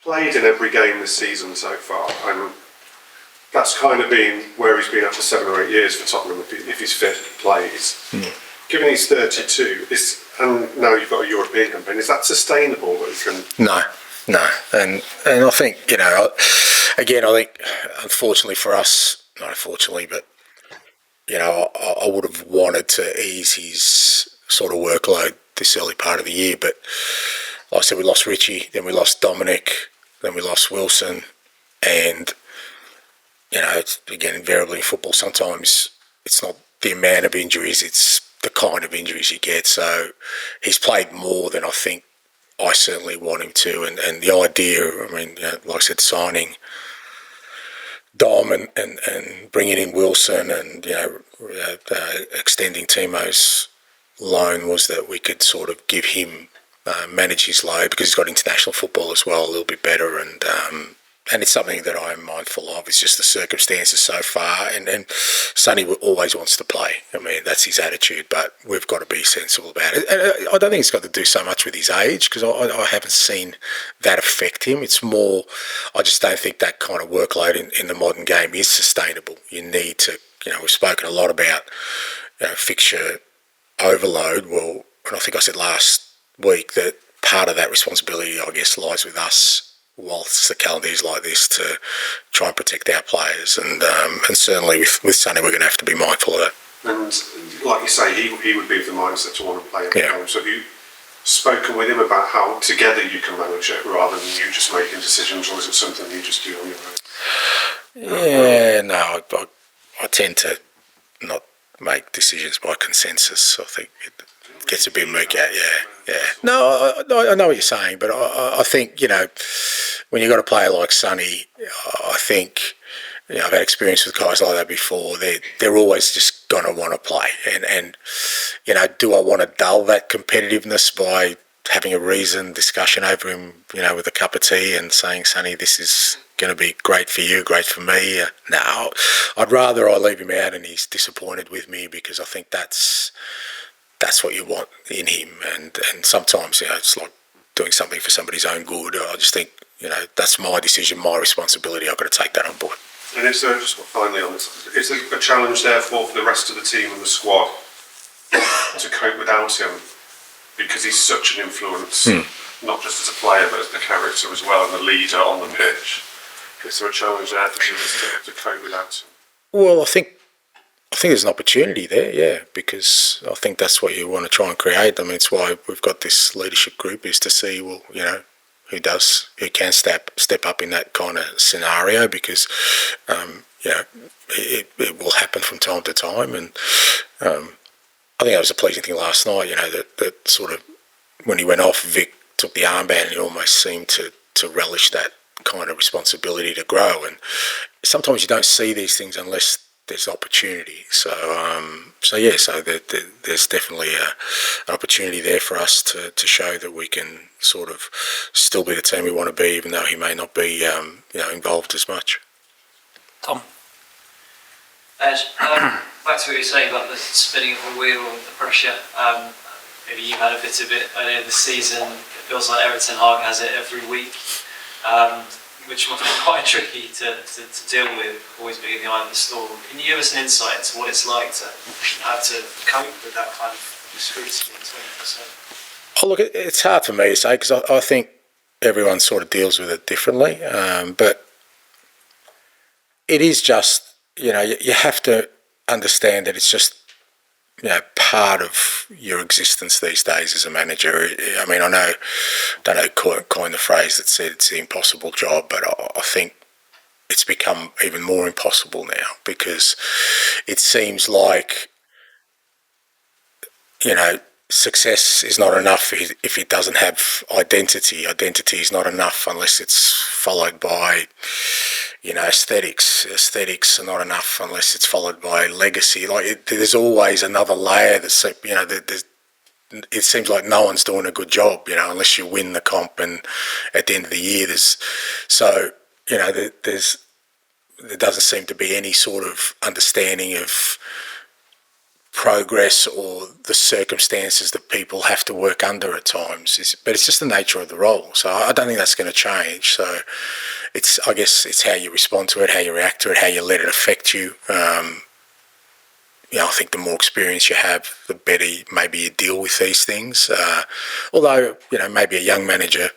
played in every game this season so far, and that's kind of been where he's been after 7 or 8 years for Tottenham. If he's fit, he plays. Given he's 32, and now you've got a European campaign, is that sustainable? That he can... No, and I think, again, I think unfortunately for us, not unfortunately, but I would have wanted to ease his sort of workload this early part of the year, but like I said, we lost Richie, then we lost Dominic, then we lost Wilson, and it's, again, invariably in football, sometimes it's not the amount of injuries, it's the kind of injuries you get. So he's played more than I think I certainly want him to, and the idea, like I said, signing Dom and bringing in Wilson and extending Timo's loan was that we could sort of give him manage his load, because he's got international football as well a little bit better, and it's something that I'm mindful of. It's just the circumstances so far, and Sonny always wants to play. That's his attitude, but we've got to be sensible about it. And I don't think it's got to do so much with his age, because I haven't seen that affect him. It's more, I just don't think that kind of workload in the modern game is sustainable. You need to, we've spoken a lot about fixture overload. Well, and I think I said last week that part of that responsibility, I guess, lies with us whilst the calendar is like this, to try and protect our players, and certainly with Sonny we're going to have to be mindful of that. And like you say, he would be of the mindset to want to play every game. So have you spoken with him about how together you can manage it rather than you just making decisions, or is it something you just do on your own? Yeah, no, I tend to not make decisions by consensus. I think it gets a bit murky. Yeah. No, I know what you're saying, but I think, when you've got a player like Sonny, I think, I've had experience with guys like that before. They're always just going to want to play. And do I want to dull that competitiveness by having a reasoned discussion over him, with a cup of tea and saying, Sonny, this is going to be great for you, great for me? No, I'd rather I leave him out and he's disappointed with me, because I think that's what you want in him, and sometimes it's like doing something for somebody's own good. I just think that's my decision, my responsibility. I've got to take that on board. And is there, just finally on this, is there a challenge therefore for the rest of the team and the squad to cope without him, because he's such an influence, not just as a player but as the character as well and the leader on the pitch? Is there a challenge there to cope without him? Well, I think there's an opportunity there, yeah, because I think that's what you want to try and create. It's why we've got this leadership group, is to see, well, who can step up in that kind of scenario, because, it will happen from time to time. And I think that was a pleasing thing last night, that sort of, when he went off, Vic took the armband and he almost seemed to relish that kind of responsibility to grow. And sometimes you don't see these things unless there's opportunity. So there's definitely an opportunity there for us to show that we can sort of still be the team we want to be, even though he may not be involved as much. Tom? Back to what you were saying about the spinning of the wheel and the pressure. Maybe you had a bit of it earlier this season. It feels like Ten Hag has it every week. Which must be quite tricky to deal with, always being in the eye of the storm. Can you give us an insight into what it's like to have to cope with that kind of scrutiny 20%? Oh, look, it's hard for me to say, because I think everyone sort of deals with it differently. But it is just, you have to understand that it's just, part of your existence these days as a manager. I don't know who coined the phrase that said it's the impossible job, but I think it's become even more impossible now, because it seems like, success is not enough if it doesn't have identity. Identity is not enough unless it's followed by, aesthetics. Aesthetics are not enough unless it's followed by legacy. There's always another layer that's, it seems like no one's doing a good job, unless you win the comp, and at the end of the year there doesn't seem to be any sort of understanding of progress or the circumstances that people have to work under at times. But it's just the nature of the role. So I don't think that's going to change. So I guess it's how you respond to it, how you react to it, how you let it affect you. I think the more experience you have, the better maybe you deal with these things. Although, maybe a young manager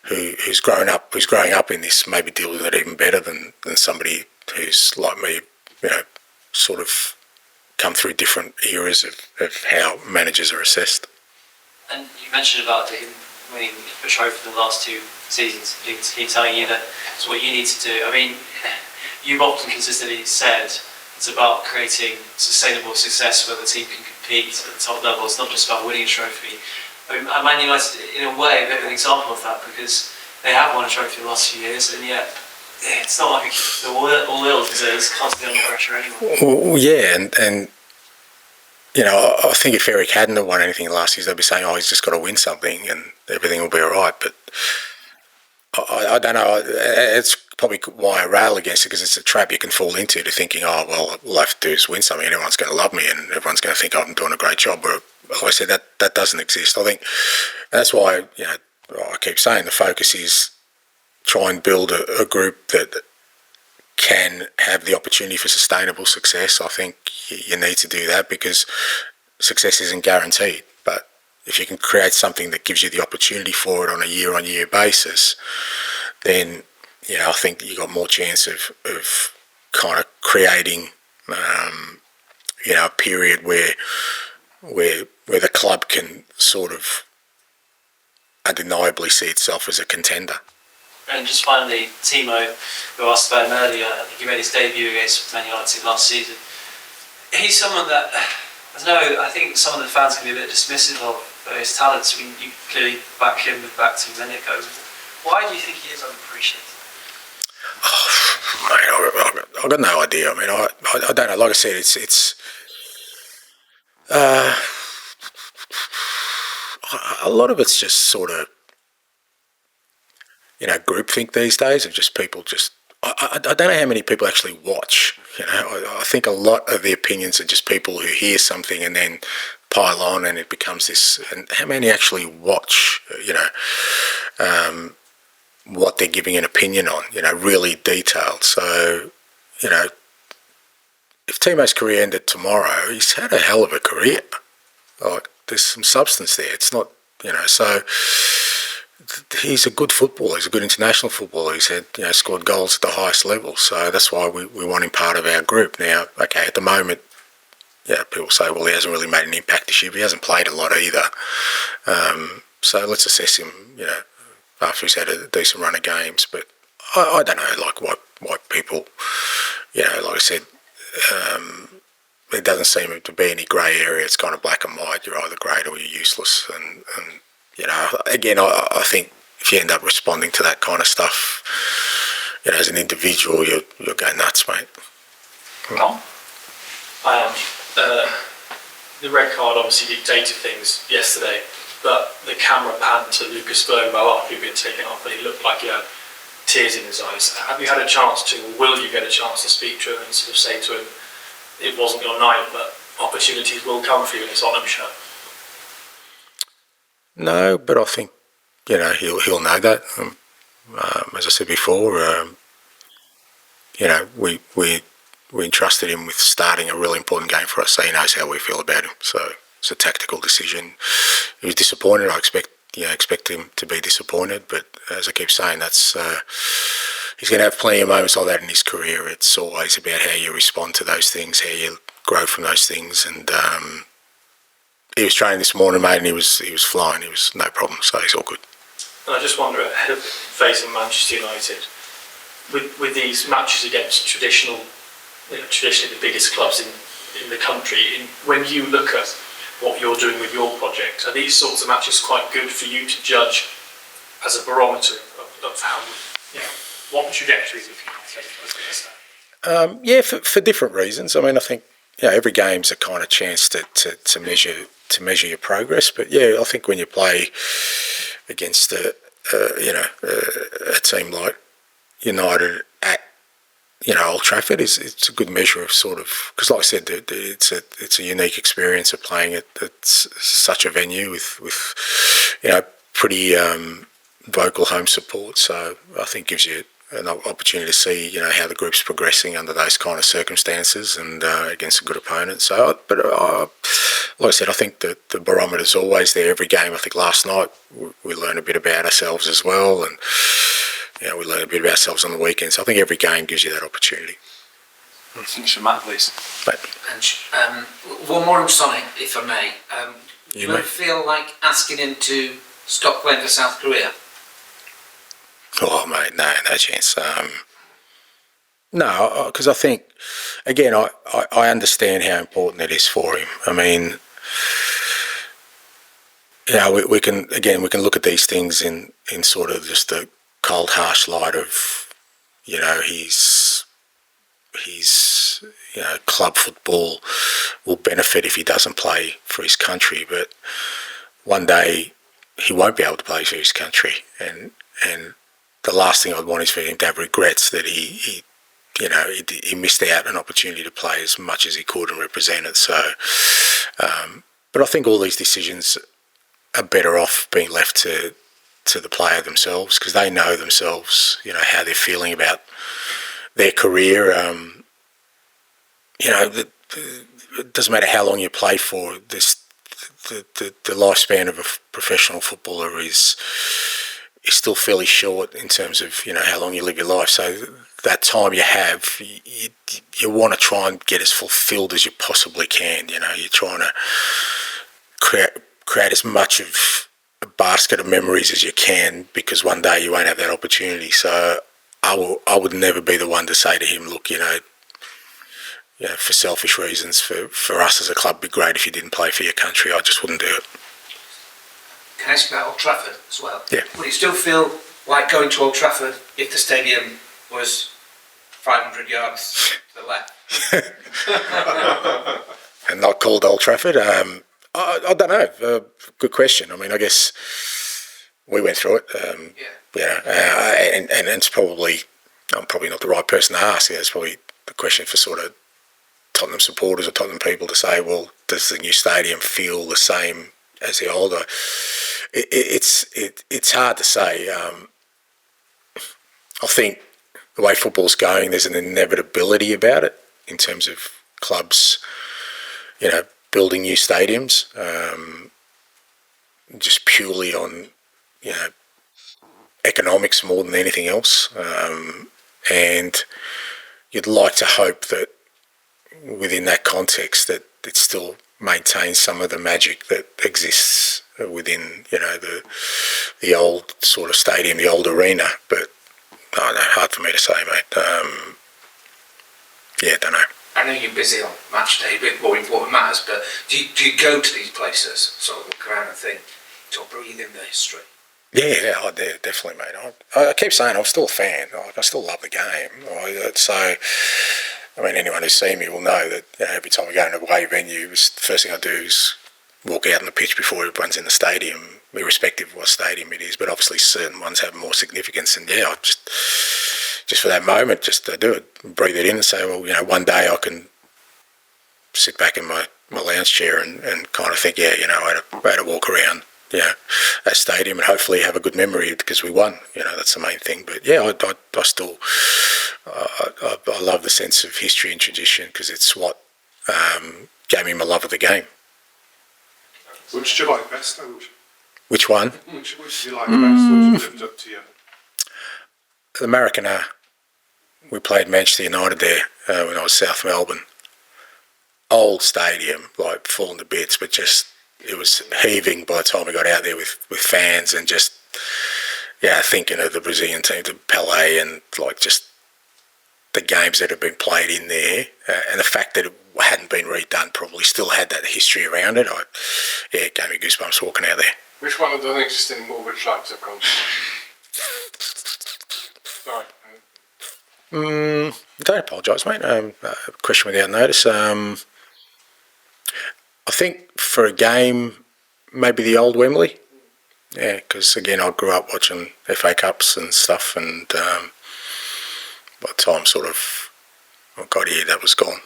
who's growing up in this maybe deal with it even better than somebody who's like me, sort of come through different eras of how managers are assessed. And you mentioned about him winning the trophy the last 2 seasons, him telling you that it's what you need to do. I mean, you've often consistently said it's about creating sustainable success where the team can compete at the top level. It's not just about winning a trophy. I mean, Man United, in a way, a bit of an example of that, because they have won a trophy the last few years, and yet it's not like they're all ill because it's constantly under pressure anyway. Well, yeah, and I think if Eric hadn't have won anything last year, they'd be saying, "Oh, he's just got to win something, and everything will be all right." But I don't know. It's probably why I rail against it, because it's a trap you can fall into, to thinking, "Oh, well, all I have to do is win something, and everyone's going to love me, and everyone's going to think I'm doing a great job." But like I said, that doesn't exist. I think that's why I keep saying the focus is try and build a group that can have the opportunity for sustainable success. I think you need to do that, because success isn't guaranteed. But if you can create something that gives you the opportunity for it on a year-on-year basis, then I think you got more chance of kind of creating a period where the club can sort of undeniably see itself as a contender. And just finally, Timo, who asked about him earlier, I think he made his debut against Man United last season. He's someone that, I think some of the fans can be a bit dismissive of his talents. I mean, you clearly back him with back to Domenico. Why do you think he is unappreciated? Oh, mate, I've got no idea. I mean, I don't know. Like I said, it's a lot of it's just sort of groupthink these days, of just people just. I don't know how many people actually watch. I think a lot of the opinions are just people who hear something and then pile on, and it becomes this. And how many actually watch? What they're giving an opinion on. Really detailed. So, if Timo's career ended tomorrow, he's had a hell of a career. Like, there's some substance there. It's not, so. He's a good footballer. He's a good international footballer. He's had, scored goals at the highest level. So that's why we want him part of our group. Now, okay, at the moment, people say, well, he hasn't really made an impact this year, but he hasn't played a lot either. So let's assess him, after he's had a decent run of games. But I don't know, like, why people, like I said, there doesn't seem to be any grey area. It's kind of black and white. You're either great or you're useless. And again, I think if you end up responding to that kind of stuff, as an individual, you'll go nuts, mate. Tom? I am. The red card obviously dictated things yesterday, but the camera panned to Lucas Bergvall after he'd been taken off, and he looked like he had tears in his eyes. Have you had a chance to, or will you get a chance to speak to him and sort of say to him, it wasn't your night, but opportunities will come for you in his Tottenham shirt? No, but I think he'll know that. As I said before, we entrusted him with starting a really important game for us, so he knows how we feel about him. So it's a tactical decision. He was disappointed. I expect him to be disappointed, but as I keep saying, that's he's going to have plenty of moments like that in his career. It's always about how you respond to those things, how you grow from those things, and. He was training this morning, mate, and he was flying. He was no problem, so he's all good. And I just wonder, ahead of facing Manchester United, with these matches against traditionally the biggest clubs in the country, when you look at what you're doing with your project, are these sorts of matches quite good for you to judge as a barometer of how, what trajectory is looking at? Yeah, for different reasons. I mean, I think every game's a kind of chance to measure your progress. But I think when you play against a team like United at Old Trafford it's a good measure of sort of, because like I said, it's a unique experience of playing at such a venue with pretty vocal home support. So I think gives you an opportunity to see how the group's progressing under those kind of circumstances and against a good opponent. So, but like I said, I think that the barometer's always there every game. I think last night we learned a bit about ourselves as well, and we learn a bit about ourselves on the weekend. So I think every game gives you that opportunity. Finish for Matt, please. And one more on Sonny, if I may. You Do you feel like asking him to stop playing for South Korea? Oh, mate, no chance. No, because I think, again, I understand how important it is for him. I mean, we can look at these things in sort of just the cold, harsh light of, his club football will benefit if he doesn't play for his country, but one day he won't be able to play for his country, and the last thing I'd want is for him to have regrets that he missed out an opportunity to play as much as he could and represent it. So, but I think all these decisions are better off being left to the player themselves, because they know themselves, how they're feeling about their career. It doesn't matter how long you play for. The lifespan of a professional footballer is still fairly short in terms of how long you live your life. So that time you have, you want to try and get as fulfilled as you possibly can. You're trying to create as much of a basket of memories as you can, because one day you won't have that opportunity. So I would never be the one to say to him, look, for selfish reasons, for us as a club, it'd be great if you didn't play for your country. I just wouldn't do it. Can I ask about Old Trafford as well? Yeah. Would you still feel like going to Old Trafford if the stadium was 500 yards to the left? And not called Old Trafford? I don't know. Good question. I mean, I guess we went through it. And it's probably, I'm probably not the right person to ask. It's probably the question for sort of Tottenham supporters or Tottenham people to say, well, does the new stadium feel the same as the older? It's hard to say. I think the way football's going, there's an inevitability about it in terms of clubs, building new stadiums, just purely on, economics more than anything else. And you'd like to hope that within that context that it still maintains some of the magic that exists within, the old sort of stadium, the old arena. But no, hard for me to say, mate. Don't know. I know you're busy on match day, a bit more important matters, but do you go to these places, sort of look around and think, to breathe in the history? Yeah, definitely, mate. I keep saying I'm still a fan. I still love the game. So, I mean, anyone who's seen me will know that every time we go to an away venue, the first thing I do is walk out on the pitch before everyone's in the stadium, irrespective of what stadium it is. But obviously, certain ones have more significance. And I just for that moment, just do it, breathe it in, and say, well, one day I can sit back in my lounge chair and kind of think, I had to walk around, that stadium and hopefully have a good memory because we won. That's the main thing. But I still, I love the sense of history and tradition because it's what gave me my love of the game. Which do you like best, Ange? Which one? Which do you like best? Which lived up to you? The Maracana. We played Manchester United there when I was South Melbourne. Old stadium, like falling to bits, but just it was heaving by the time we got out there with fans and just thinking of the Brazilian team, to Pelé, and like just the games that have been played in there, and the fact that it hadn't been redone, probably still had that history around it. It gave me goosebumps walking out there. Which one of the things just didn't move which lights have come? Sorry. Don't apologise, mate. Question without notice. I think for a game, maybe the old Wembley. Yeah, because again, I grew up watching FA Cups and stuff, and by the time sort of I got here, that was gone.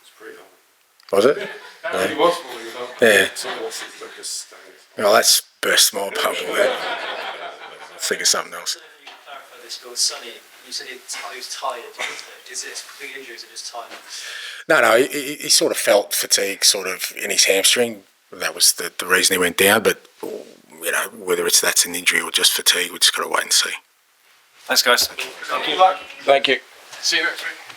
It's pretty hard. Was it? He was falling about. Yeah. Towards his like a stone. Well, that's burst my bubble there. I'll think of something else. I don't know if you can clarify this, but with Sonny, you said he was tired. Is it a big injury? Is it just tired? No, he sort of felt fatigue sort of in his hamstring. That was the reason he went down, but, you know, whether that's an injury or just fatigue, we just got to wait and see. Thanks, guys. Good luck. Thank you. See you next week.